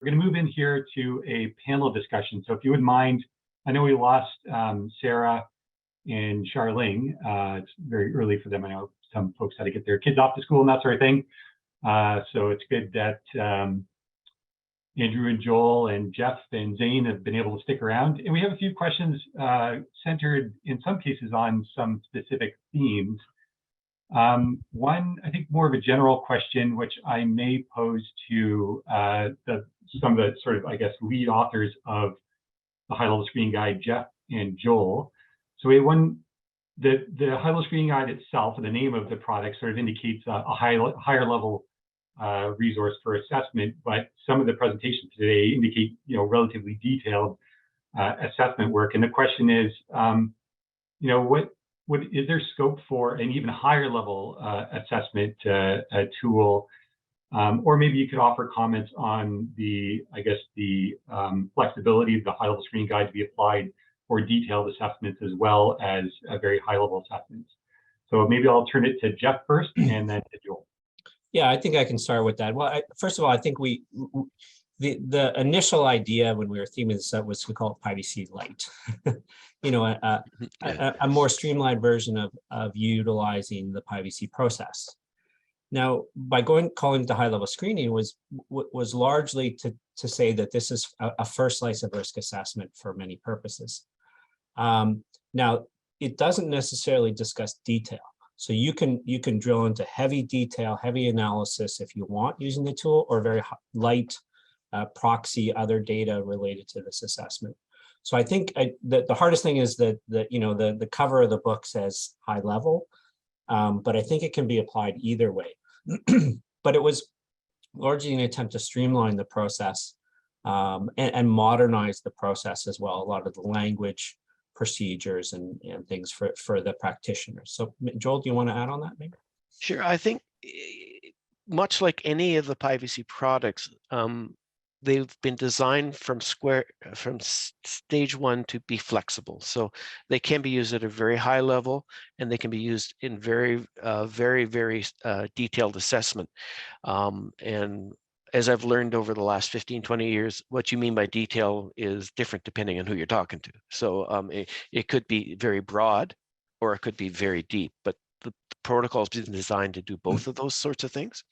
We're going to move in here to a panel discussion. So if you wouldn't mind, I know we lost Sarah and Charlene. It's very early for them. I know some folks had to get their kids off to school and that sort of thing. So it's good that Andrew and Joel and Jeff and Zane have been able to stick around. And we have a few questions centered in some cases on some specific themes. One, I think more of a general question, which I may pose to some of the sort of, I guess, lead authors of the high-level screening guide, Jeff and Joel. So we have one, the high-level screening guide itself, and the name of the product sort of indicates a higher level resource for assessment, but some of the presentations today indicate, relatively detailed assessment work. And the question is, what is there scope for an even higher level assessment tool? Or maybe you could offer comments on the flexibility of the high-level screening guide to be applied for detailed assessments as well as very high-level assessments. So maybe I'll turn it to Jeff first and then to Joel. Yeah, I think I can start with that. Well, first of all, I think the initial idea when we were theming this up was we call it PIEVC Lite. A more streamlined version of utilizing the PIEVC process. Now, by calling it the high-level screening was largely to say that this is a first slice of risk assessment for many purposes. Now, it doesn't necessarily discuss detail. So you can drill into heavy detail, heavy analysis if you want using the tool, or very light proxy other data related to this assessment. So I think the hardest thing is that the cover of the book says high level, but I think it can be applied either way. But it was largely an attempt to streamline the process and modernize the process as well. A lot of the language, procedures, and things for the practitioners. So Joel, do you want to add on that maybe? Sure. I think much like any of the PIEVC products, they've been designed from stage one to be flexible. So they can be used at a very high level, and they can be used in very detailed assessment. And as I've learned over the last 15, 20 years, what you mean by detail is different depending on who you're talking to. So it could be very broad, or it could be very deep, but the protocol has been designed to do both of those sorts of things.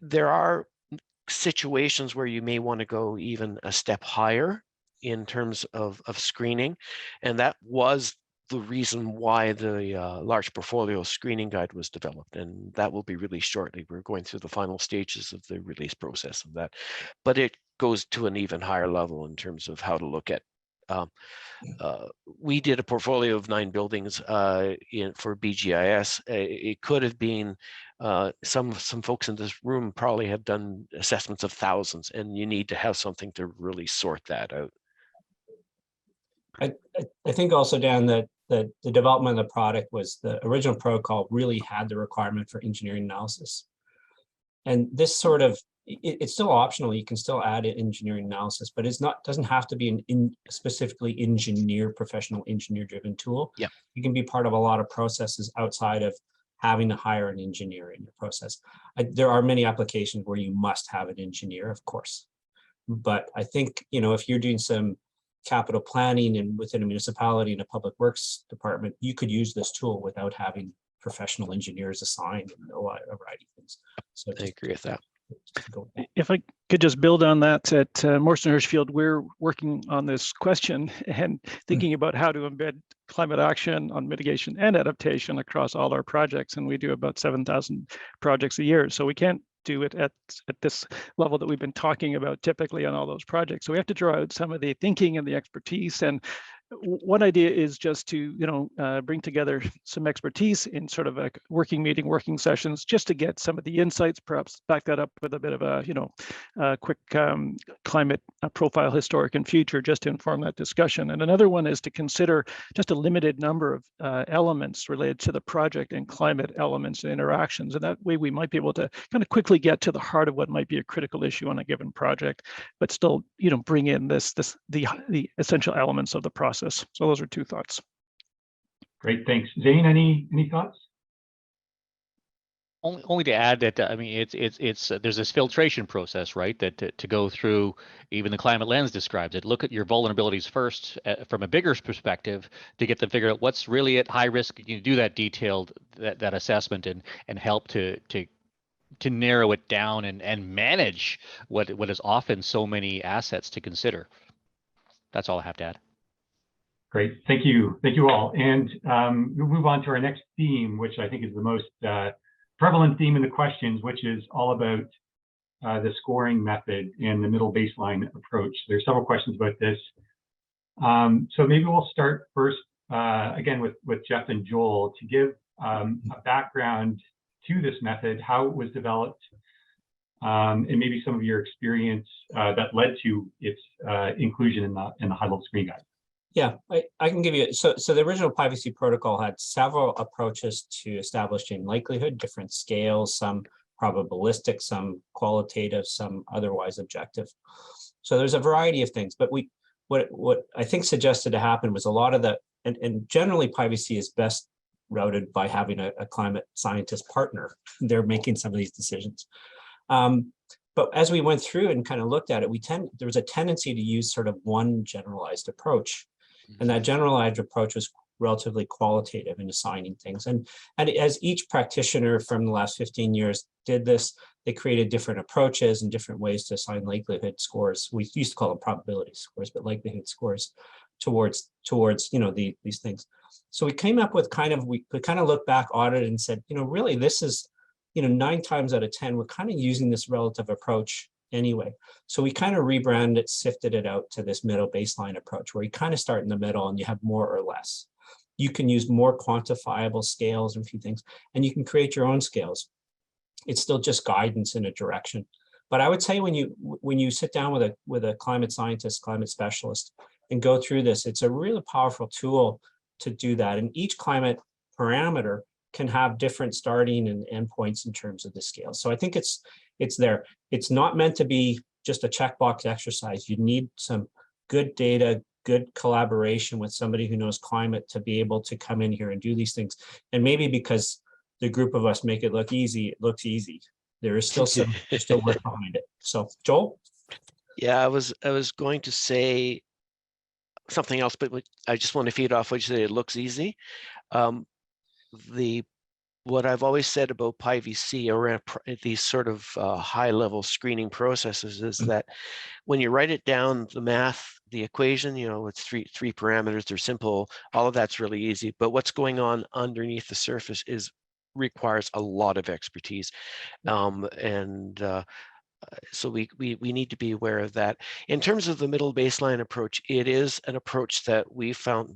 There are situations where you may want to go even a step higher in terms of screening, and that was the reason why the large portfolio screening guide was developed, and that will be released shortly. We're going through the final stages of the release process of that, but it goes to an even higher level in terms of how to look at. We did a portfolio of 9 buildings for BGIS. It could have been some folks in this room probably have done assessments of thousands, and you need to have something to really sort that out. I think also, Dan, that the development of the product was the original protocol really had the requirement for engineering analysis. And this sort of, it's still optional. You can still add in engineering analysis, but doesn't have to be specifically professional engineer driven tool. Yeah. You can be part of a lot of processes outside of having to hire an engineer in your process. There are many applications where you must have an engineer, of course. But I think, if you're doing some capital planning and within a municipality and a public works department, you could use this tool without having professional engineers assigned and a variety of things. So I agree with that. If I could just build on that, at Morrison Hershfield, we're working on this question and thinking about how to embed climate action on mitigation and adaptation across all our projects. And we do about 7,000 projects a year. So we can't do it at this level that we've been talking about typically on all those projects. So we have to draw out some of the thinking and the expertise. And one idea is just to, bring together some expertise in sort of a working sessions, just to get some of the insights, perhaps back that up with a bit of a, quick climate profile, historic and future, just to inform that discussion. And another one is to consider just a limited number of elements related to the project and climate elements and interactions. And that way we might be able to kind of quickly get to the heart of what might be a critical issue on a given project, but still, bring in the essential elements of the process. So those are 2 thoughts. Great, thanks. Zane, any thoughts? Only to add that I mean it's there's this filtration process, right? That to go through, even the climate lens describes it. Look at your vulnerabilities first from a bigger perspective to get to figure out what's really at high risk. You do that detailed that assessment and help to narrow it down and manage what is often so many assets to consider. That's all I have to add. Great, thank you all. And we'll move on to our next theme, which I think is the most prevalent theme in the questions, which is all about the scoring method and the middle baseline approach. There's several questions about this. So maybe we'll start first, again, with Jeff and Joel to give a background to this method, how it was developed, and maybe some of your experience that led to its inclusion in the high-level screen guide. Yeah, I can give you, so the original PIEVC protocol had several approaches to establishing likelihood, different scales, some probabilistic, some qualitative, some otherwise objective. So there's a variety of things, but what I think suggested to happen was a lot of the, and generally PIEVC is best routed by having a climate scientist partner. They're making some of these decisions. But as we went through and kind of looked at it, there was a tendency to use sort of one generalized approach. And that generalized approach was relatively qualitative in assigning things. And as each practitioner from the last 15 years did this, they created different approaches and different ways to assign likelihood scores. We used to call them probability scores, but likelihood scores towards these things. So we came up with we kind of looked back, audited, and said, really, this is, 9 times out of 10, we're kind of using this relative approach anyway. So we kind of rebranded it, sifted it out to this middle baseline approach where you kind of start in the middle and you have more or less. You can use more quantifiable scales and a few things, and you can create your own scales. It's still just guidance in a direction. But I would say when you sit down with a climate scientist, climate specialist, and go through this, it's a really powerful tool to do that. And each climate parameter can have different starting and endpoints in terms of the scale. So I think it's there. It's not meant to be just a checkbox exercise. You need some good data, good collaboration with somebody who knows climate to be able to come in here and do these things. And maybe because the group of us make it look easy, it looks easy. There is still there's still work behind it. So Joel? Yeah, I was going to say something else, but I just want to feed off what you said. It looks easy. What I've always said about PIEVC around these sort of high-level screening processes is that when you write it down, the math, the equation, it's three parameters, they're simple, all of that's really easy. But what's going on underneath the surface requires a lot of expertise. So we need to be aware of that. In terms of the middle baseline approach, it is an approach that we found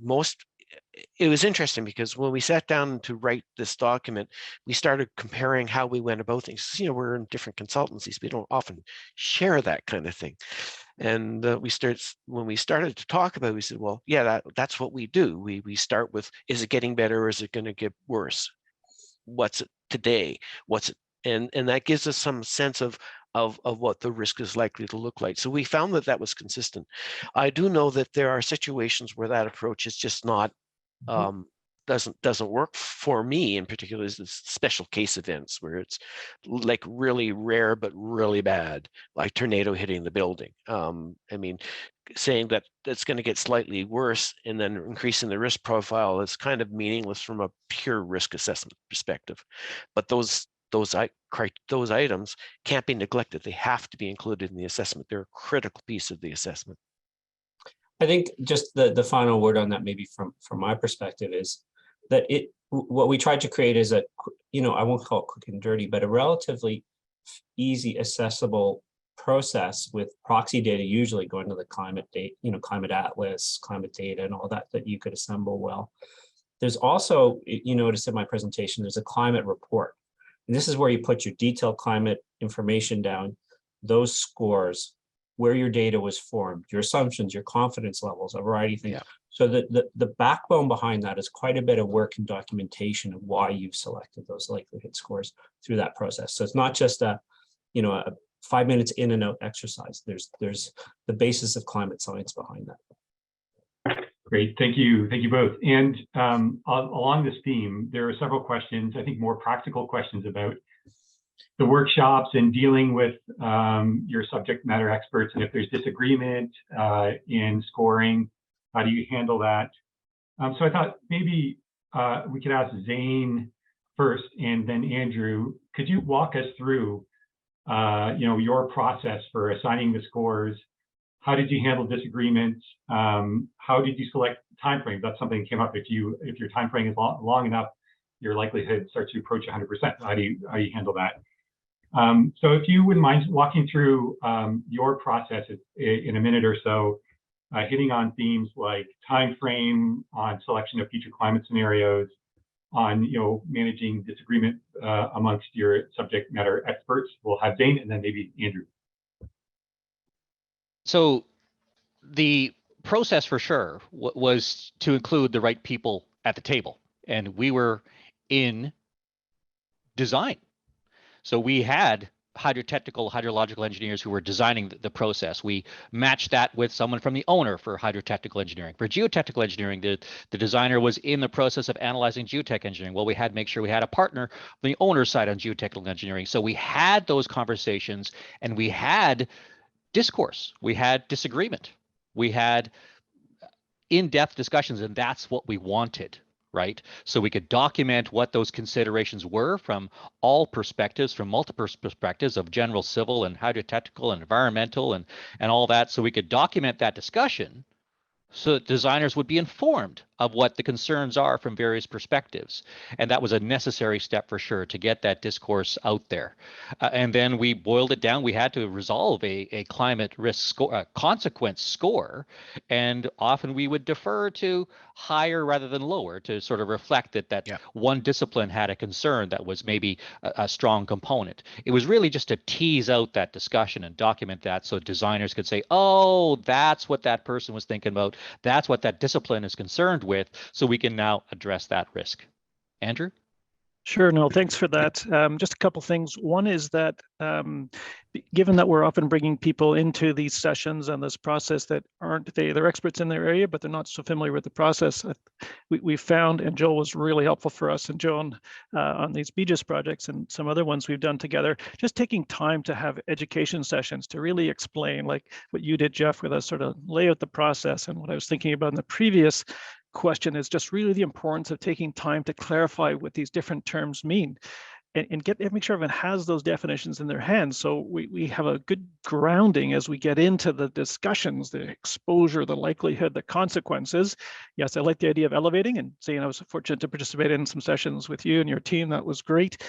it was interesting because when we sat down to write this document, we started comparing how we went about things. We're in different consultancies. We don't often share that kind of thing. And when we started to talk about it, we said, well, yeah, that's what we do. We start with, is it getting better or is it going to get worse? What's it today? What's it? And that gives us some sense of what the risk is likely to look like. So we found that was consistent. I do know that there are situations where that approach is just not doesn't work for me. In particular, is the special case events where it's like really rare but really bad, like tornado hitting the building. Saying that it's going to get slightly worse and then increasing the risk profile is kind of meaningless from a pure risk assessment perspective. But those items can't be neglected. They have to be included in the assessment. They're a critical piece of the assessment. I think just the final word on that, maybe from my perspective, is that what we tried to create is I won't call it quick and dirty, but a relatively easy, accessible process with proxy data usually going to the climate data, climate atlas, climate data, and all that you could assemble well. There's also, you notice in my presentation, there's a climate report. And this is where you put your detailed climate information down, those scores, where your data was formed, your assumptions, your confidence levels, a variety of things. Yeah. So the backbone behind that is quite a bit of work and documentation of why you've selected those likelihood scores through that process. So it's not just a 5 minutes in and out exercise. There's the basis of climate science behind that. Great, thank you both. And along this theme, there are several questions, I think more practical questions about the workshops and dealing with your subject matter experts, and if there's disagreement in scoring, how do you handle that? So I thought maybe we could ask Zane first, and then Andrew. Could you walk us through, your process for assigning the scores? How did you handle disagreements? How did you select timeframes? That's something that came up. If your timeframe is long enough, your likelihood starts to approach 100%. How do you handle that? So if you wouldn't mind walking through your process in a minute or so, hitting on themes like time frame, on selection of future climate scenarios, on managing disagreement amongst your subject matter experts. We'll have Zane and then maybe Andrew. So the process for sure was to include the right people at the table, and we were in design. So we had hydrotechnical, hydrological engineers who were designing the process. We matched that with someone from the owner for hydrotechnical engineering. For geotechnical engineering, the designer was in the process of analyzing geotech engineering. Well, we had to make sure we had a partner on the owner's side on geotechnical engineering. So we had those conversations, and we had discourse. We had disagreement. We had in-depth discussions, and that's what we wanted, right? So we could document what those considerations were from all perspectives, from multiple perspectives of general civil and hydrotechnical and environmental and all that. So we could document that discussion so that designers would be informed of what the concerns are from various perspectives. And that was a necessary step for sure to get that discourse out there. And then we boiled it down. We had to resolve a climate risk score, consequence score. And often we would defer to higher rather than lower to sort of reflect that one discipline had a concern that was maybe a strong component. It was really just to tease out that discussion and document that so designers could say, oh, that's what that person was thinking about. That's what that discipline is concerned with, so we can now address that risk. Andrew? Sure, no, thanks for that. Just a couple things. One is that given that we're often bringing people into these sessions and this process that they're experts in their area, but they're not so familiar with the process, we found, and Joel was really helpful for us and Joan on these BGIS projects and some other ones we've done together, just taking time to have education sessions to really explain, like what you did, Jeff, with us, sort of lay out the process. And what I was thinking about in the previous question is just really the importance of taking time to clarify what these different terms mean and make sure everyone has those definitions in their hands. So we have a good grounding as we get into the discussions, the exposure, the likelihood, the consequences. Yes, I like the idea of elevating, and Zane, I was fortunate to participate in some sessions with you and your team. That was great.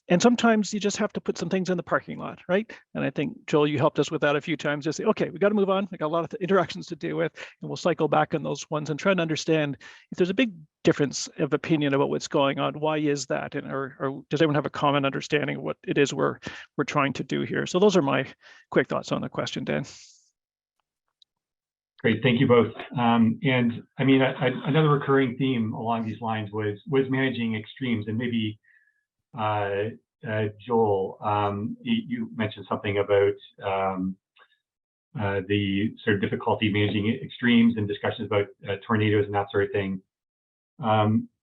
And sometimes you just have to put some things in the parking lot, right? And I think, Joel, you helped us with that a few times. Just say, okay, we got to move on. We got a lot of interactions to deal with, and we'll cycle back on those ones and try to understand if there's a big difference of opinion about what's going on. Why is that? And or does everyone have a common understanding of what it is we're trying to do here? So those are my quick thoughts on the question, Dan. Great, thank you both. And I mean, another recurring theme along these lines was managing extremes, and maybe Joel, you mentioned something about the sort of difficulty managing extremes and discussions about tornadoes and that sort of thing.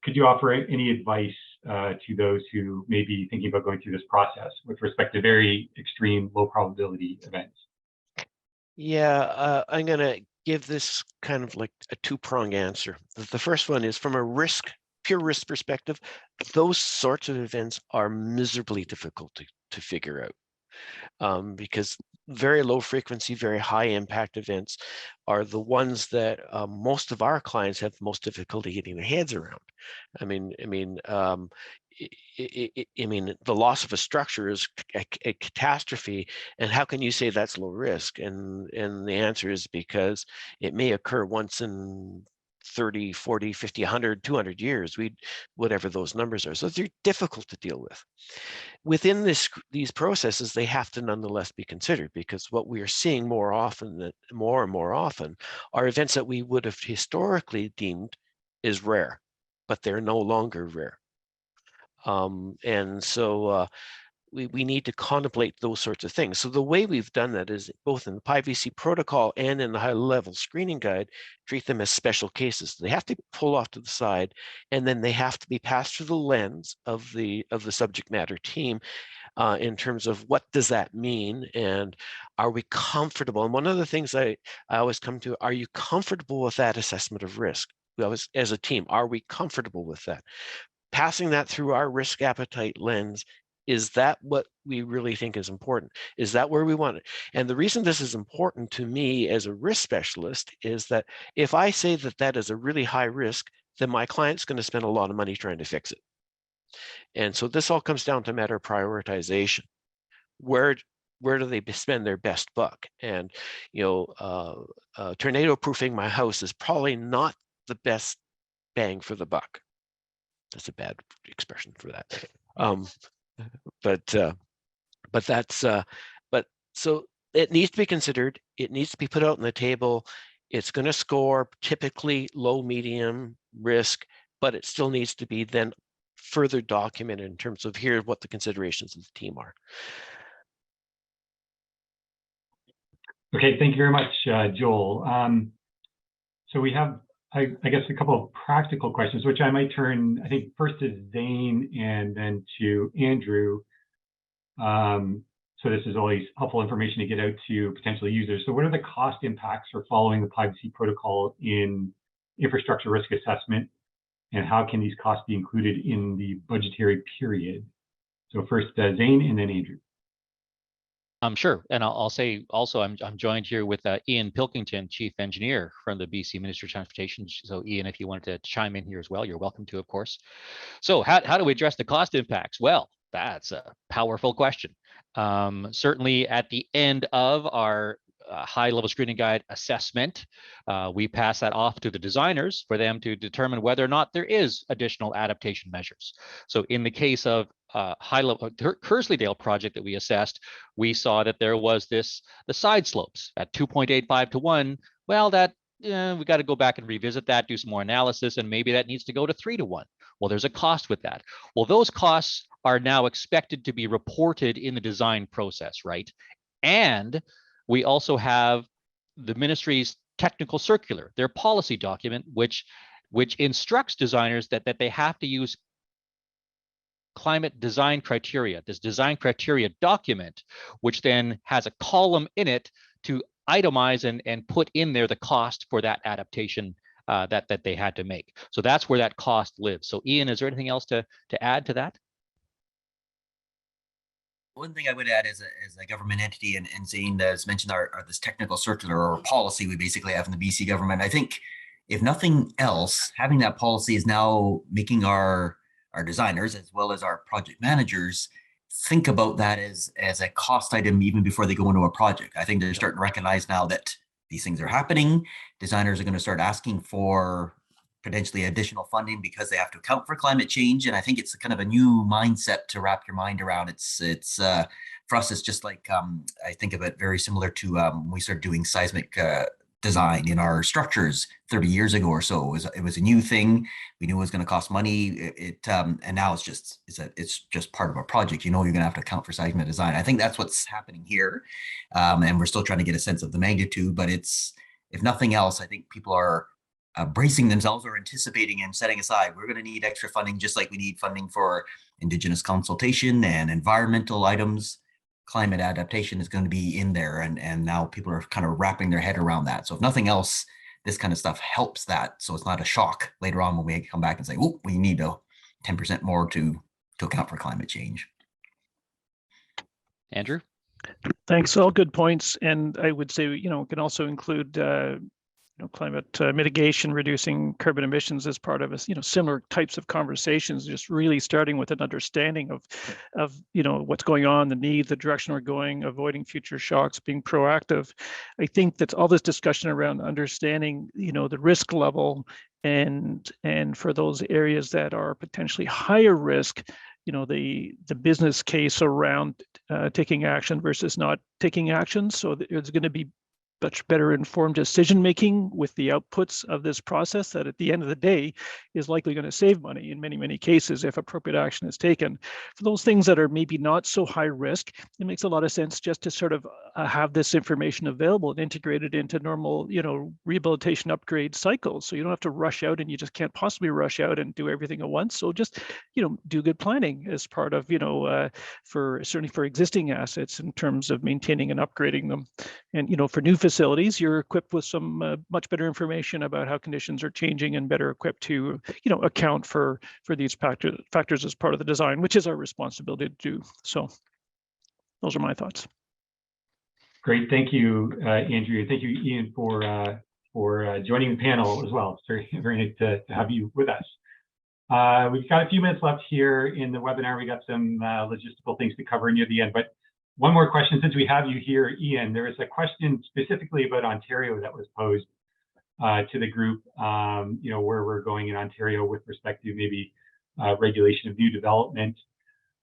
Could you offer any advice to those who may be thinking about going through this process with respect to very extreme, low probability events? Yeah, I'm going to give this kind of like a two-pronged answer. The first one is from a pure risk perspective, those sorts of events are miserably difficult to figure out because very low frequency, very high impact events are the ones that most of our clients have most difficulty getting their heads around. I mean, the loss of a structure is a catastrophe, and how can you say that's low risk? And the answer is because it may occur once in 30, 40, 50, 100, 200 years, whatever those numbers are. So they're difficult to deal with. Within these processes, they have to nonetheless be considered, because what we are seeing more and more often are events that we would have historically deemed is rare, but they're no longer rare. And so we need to contemplate those sorts of things. So the way we've done that is both in the PIEVC protocol and in the high-level screening guide, treat them as special cases. They have to be pulled off to the side, and then they have to be passed through the lens of the subject matter team in terms of what does that mean, and are we comfortable? And one of the things I always come to, are you comfortable with that assessment of risk? As a team, are we comfortable with that? Passing that through our risk appetite lens, is that what we really think is important? Is that where we want it? And the reason this is important to me as a risk specialist is that if I say that that is a really high risk, then my client's going to spend a lot of money trying to fix it. And so this all comes down to matter of prioritization. Where do they spend their best buck? And tornado proofing my house is probably not the best bang for the buck. That's a bad expression for that. But so it needs to be considered. It needs to be put out on the table. It's going to score typically low, medium risk, but it still needs to be then further documented in terms of here's what the considerations of the team are. Okay, thank you very much, Joel. So we have, I guess, a couple of practical questions, which I might turn, I think, first to Zane and then to Andrew. So this is always helpful information to get out to potential users. So what are the cost impacts for following the PIEVC protocol in infrastructure risk assessment? And how can these costs be included in the budgetary period? So first, Zane, and then Andrew. Sure, and I'll say also I'm joined here with Ian Pilkington, Chief Engineer from the BC Ministry of Transportation. So Ian, if you wanted to chime in here as well, you're welcome to, of course. So how do we address the cost impacts? Well, that's a powerful question. Certainly at the end of our high-level screening guide assessment, we pass that off to the designers for them to determine whether or not there is additional adaptation measures. So in the case of high-level Kearsley-Dale project that we assessed, we saw that there was the side slopes at 2.85 to 1. Well, that we got to go back and revisit that, do some more analysis, and maybe that needs to go to 3 to 1. Well, there's a cost with that. Well, those costs are now expected to be reported in the design process, right? And we also have the ministry's technical circular, their policy document, which instructs designers that they have to use climate design criteria, this design criteria document, which then has a column in it to itemize and put in there the cost for that adaptation that they had to make. So that's where that cost lives. So Ian, is there anything else to add to that? One thing I would add is a government entity, and Zane has mentioned our this technical circular or policy we basically have in the BC government. I think if nothing else, having that policy is now making our designers as well as our project managers think about that as a cost item even before they go into a project. I think they're starting to recognize now that these things are happening. Designers are going to start asking for potentially additional funding because they have to account for climate change. And I think it's kind of a new mindset to wrap your mind around. It's for us, it's just like, I think of it very similar to when we started doing seismic design in our structures 30 years ago or so. It was a new thing. We knew it was going to cost money. And now it's just part of a project. You know, you're going to have to account for seismic design. I think that's what's happening here. And we're still trying to get a sense of the magnitude, but it's, if nothing else, I think people are bracing themselves or anticipating and setting aside, we're going to need extra funding, just like we need funding for Indigenous consultation and environmental items. Climate adaptation is going to be in there, and now people are kind of wrapping their head around that. So if nothing else, this kind of stuff helps that, so it's not a shock later on when we come back and say, oh, we need 10% more to account for climate change. Andrew? Thanks, all good points. And I would say, it can also include climate mitigation, reducing carbon emissions as part of similar types of conversations, just really starting with an understanding of what's going on, the need, the direction we're going, avoiding future shocks, being proactive. I think that's all this discussion around understanding, the risk level, and for those areas that are potentially higher risk, the business case around taking action versus not taking action. So there's going to be much better informed decision making with the outputs of this process that at the end of the day is likely going to save money in many cases if appropriate action is taken. For those things that are maybe not so high risk, it makes a lot of sense just to sort of have this information available and integrated into normal, rehabilitation upgrade cycles. So you don't have to rush out, and you just can't possibly rush out and do everything at once. So just, do good planning as part of, for certainly for existing assets in terms of maintaining and upgrading them. And, for new facilities, you're equipped with some much better information about how conditions are changing and better equipped to, account for these factors as part of the design, which is our responsibility to do. So those are my thoughts. Great, thank you, Andrew. Thank you, Ian, for joining the panel as well. It's very nice to have you with us. We've got a few minutes left here in the webinar. We got some logistical things to cover near the end, but one more question since we have you here, Ian. There was a question specifically about Ontario that was posed to the group, where we're going in Ontario with respect to maybe regulation of new development.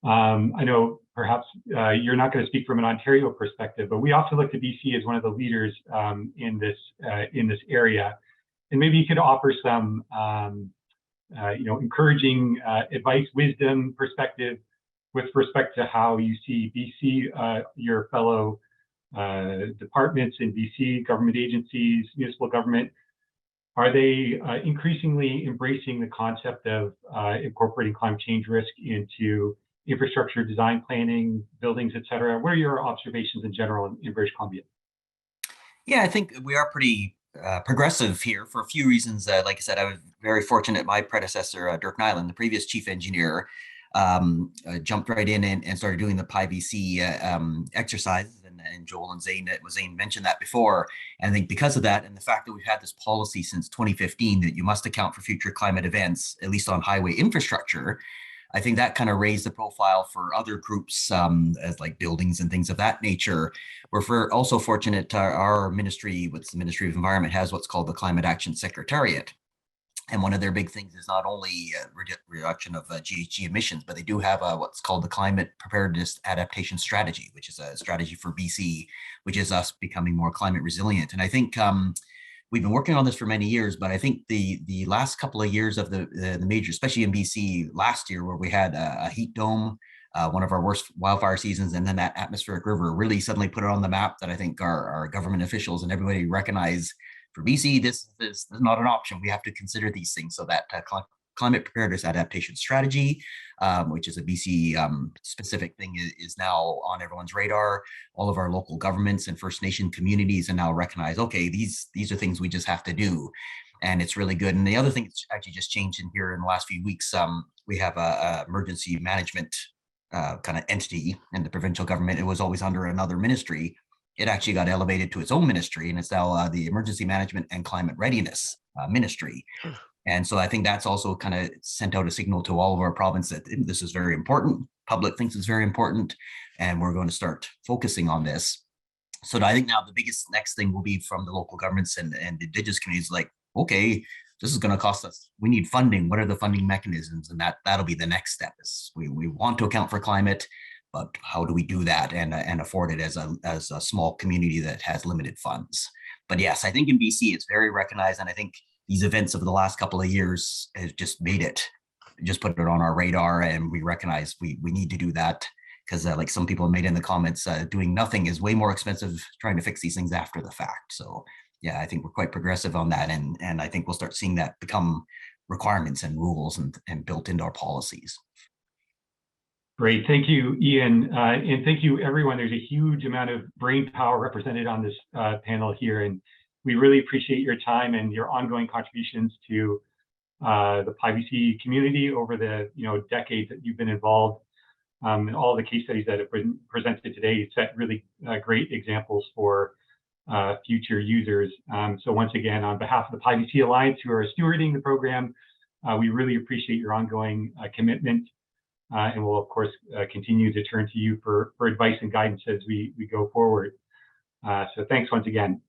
I know perhaps you're not going to speak from an Ontario perspective, but we also look to BC as one of the leaders in this area, and maybe you could offer some encouraging advice, wisdom, perspective with respect to how you see BC, your fellow departments in BC, government agencies, municipal government. Are they increasingly embracing the concept of incorporating climate change risk into infrastructure design planning, buildings, et cetera? What are your observations in general in British Columbia? Yeah, I think we are pretty progressive here for a few reasons. Like I said, I was very fortunate. My predecessor, Dirk Nyland, the previous chief engineer, jumped right in and started doing the PIEVC exercises. And Joel and Zane mentioned that before. And I think because of that, and the fact that we've had this policy since 2015 that you must account for future climate events, at least on highway infrastructure, I think that kind of raised the profile for other groups as like buildings and things of that nature. We're also fortunate our ministry, what's the Ministry of Environment, has what's called the Climate Action Secretariat. And one of their big things is not only reduction of GHG emissions, but they do have what's called the Climate Preparedness Adaptation Strategy, which is a strategy for BC, which is us becoming more climate resilient. And I think we've been working on this for many years, but I think the last couple of years of the major, especially in BC last year, where we had a heat dome, one of our worst wildfire seasons, and then that atmospheric river really suddenly put it on the map that I think our government officials and everybody recognize. For BC, this is not an option. We have to consider these things. So that Climate Preparedness Adaptation Strategy, which is a BC specific thing, is now on everyone's radar. All of our local governments and First Nation communities are now recognize, okay, these are things we just have to do. And it's really good. And the other thing that's actually just changed in here in the last few weeks, we have a emergency management kind of entity in the provincial government. It was always under another ministry. It actually got elevated to its own ministry, and it's now the Emergency Management and Climate Readiness Ministry. And so I think that's also kind of sent out a signal to all of our province that this is very important. Public thinks it's very important, and we're going to start focusing on this. So I think now the biggest next thing will be from the local governments and Indigenous communities, like, okay, this is going to cost us. We need funding. What are the funding mechanisms? And that'll be the next step. Is we want to account for climate, but how do we do that and afford it as a small community that has limited funds? But yes, I think in BC it's very recognized, and I think these events over the last couple of years has just made it, just put it on our radar, and we recognize we need to do that because like some people made in the comments, doing nothing is way more expensive trying to fix these things after the fact. So yeah, I think we're quite progressive on that, and I think we'll start seeing that become requirements and rules and built into our policies. Great, thank you, Ian, and thank you, everyone. There's a huge amount of brain power represented on this panel here, and we really appreciate your time and your ongoing contributions to the PIEVC community over the decades that you've been involved. And all the case studies that have been presented today set really great examples for future users. So once again, on behalf of the PIEVC Alliance, who are stewarding the program, we really appreciate your ongoing commitment. And we'll, of course, continue to turn to you for advice and guidance as we go forward. So thanks once again.